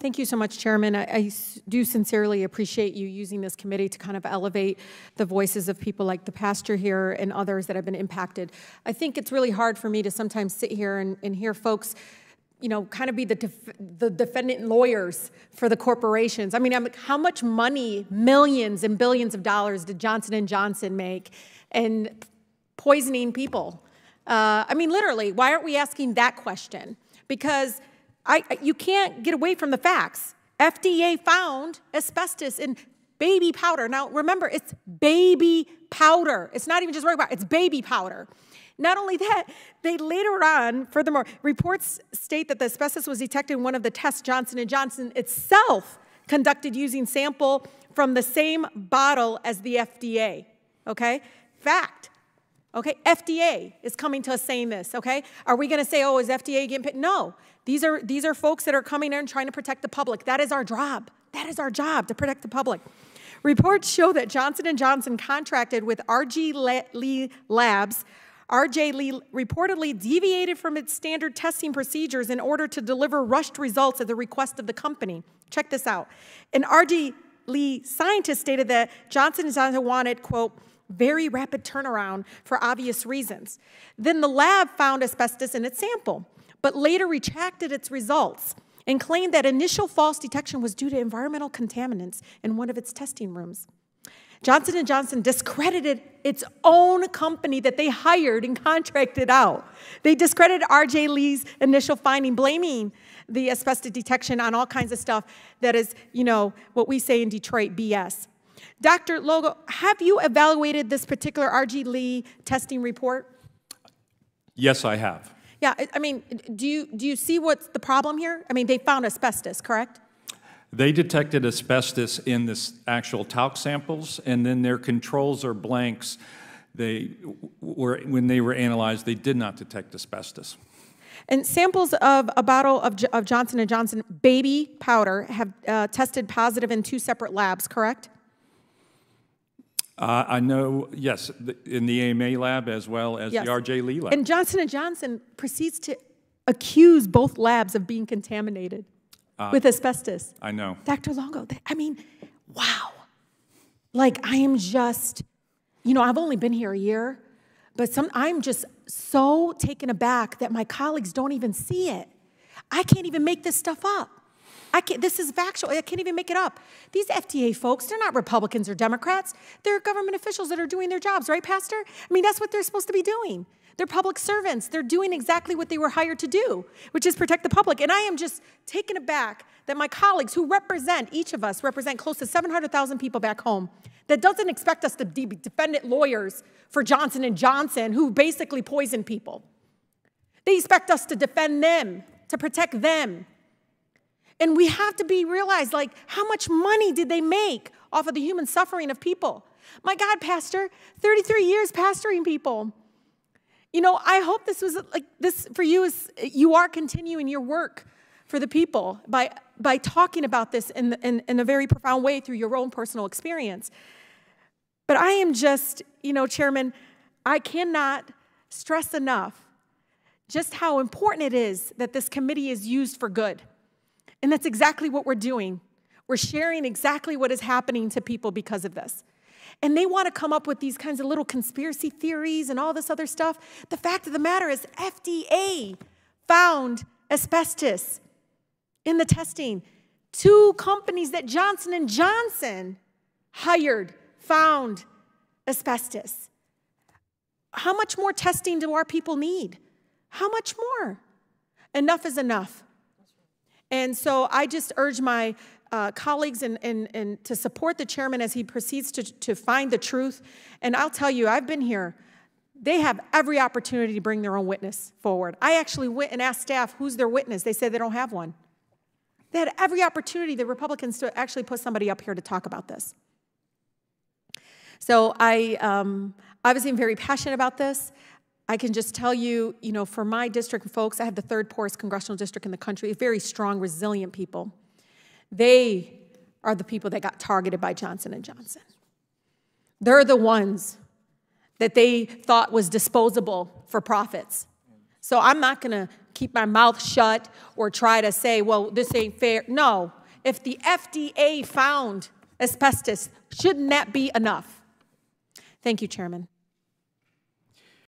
Thank you so much, Chairman. I do sincerely appreciate you using this committee to kind of elevate the voices of people like the pastor here and others that have been impacted. I think it's really hard for me to sometimes sit here and hear folks, you know, kind of be the defendant lawyers for the corporations. I mean, how much money, millions and billions of dollars did Johnson & Johnson make in poisoning people? I mean, literally, why aren't we asking that question? Because you can't get away from the facts. FDA found asbestos in baby powder. Now, remember, it's baby powder. It's not even just regular powder, it's baby powder. Not only that, they later on, furthermore, reports state that the asbestos was detected in one of the tests Johnson & Johnson itself conducted using sample from the same bottle as the FDA, okay? Fact. Okay, FDA is coming to us saying this, okay? Are we gonna say, oh, is FDA getting paid? No, these are folks that are coming in and trying to protect the public. That is our job. That is our job, to protect the public. Reports show that Johnson & Johnson contracted with R.J. Lee Labs. R.J. Lee reportedly deviated from its standard testing procedures in order to deliver rushed results at the request of the company. Check this out. An R.J. Lee scientist stated that Johnson & Johnson wanted, quote, very rapid turnaround for obvious reasons. Then the lab found asbestos in its sample, but later retracted its results and claimed that initial false detection was due to environmental contaminants in one of its testing rooms. Johnson & Johnson discredited its own company that they hired and contracted out. They discredited R.J. Lee's initial finding, blaming the asbestos detection on all kinds of stuff that is, you know, what we say in Detroit, BS. Dr. Logo, have you evaluated this particular R.J. Lee testing report? Yes, I have. Yeah, I mean, do you see what's the problem here? I mean, they found asbestos, correct? They detected asbestos in this actual talc samples, and then their controls or blanks, when they were analyzed, they did not detect asbestos. And samples of a bottle of Johnson & Johnson baby powder have tested positive in 2 separate labs, correct? I know, yes, in the AMA lab as well as the R.J. Lee lab. And Johnson & Johnson proceeds to accuse both labs of being contaminated with asbestos. I know. Dr. Longo, I mean, wow. Like, I am just, you know, I've only been here a year, but I'm just so taken aback that my colleagues don't even see it. I can't even make this stuff up. This is factual. I can't even make it up. These FDA folks, they're not Republicans or Democrats. They're government officials that are doing their jobs, right, Pastor? I mean, that's what they're supposed to be doing. They're public servants. They're doing exactly what they were hired to do, which is protect the public. And I am just taken aback that my colleagues who represent, each of us represent close to 700,000 people back home, that doesn't expect us to be defendant lawyers for Johnson & Johnson who basically poison people. They expect us to defend them, to protect them. And we have to realize, like, how much money did they make off of the human suffering of people? My God, Pastor, 33 years pastoring people. You know, I hope this was like this for you is you are continuing your work for the people by talking about this in a very profound way through your own personal experience. But I am just, you know, Chairman, I cannot stress enough just how important it is that this committee is used for good. And that's exactly what we're doing. We're sharing exactly what is happening to people because of this. And they want to come up with these kinds of little conspiracy theories and all this other stuff. The fact of the matter is FDA found asbestos in the testing. 2 companies that Johnson & Johnson hired found asbestos. How much more testing do our people need? How much more? Enough is enough. And so I just urge my colleagues and to support the chairman as he proceeds to find the truth. And I'll tell you, I've been here. They have every opportunity to bring their own witness forward. I actually went and asked staff, who's their witness? They said they don't have one. They had every opportunity, the Republicans, to actually put somebody up here to talk about this. So I obviously am very passionate about this. I can just tell you, you know, for my district folks, I have the 3rd poorest congressional district in the country, very strong, resilient people. They are the people that got targeted by Johnson & Johnson. They're the ones that they thought was disposable for profits. So I'm not going to keep my mouth shut or try to say, well, this ain't fair. No, if the FDA found asbestos, shouldn't that be enough? Thank you, Chairman.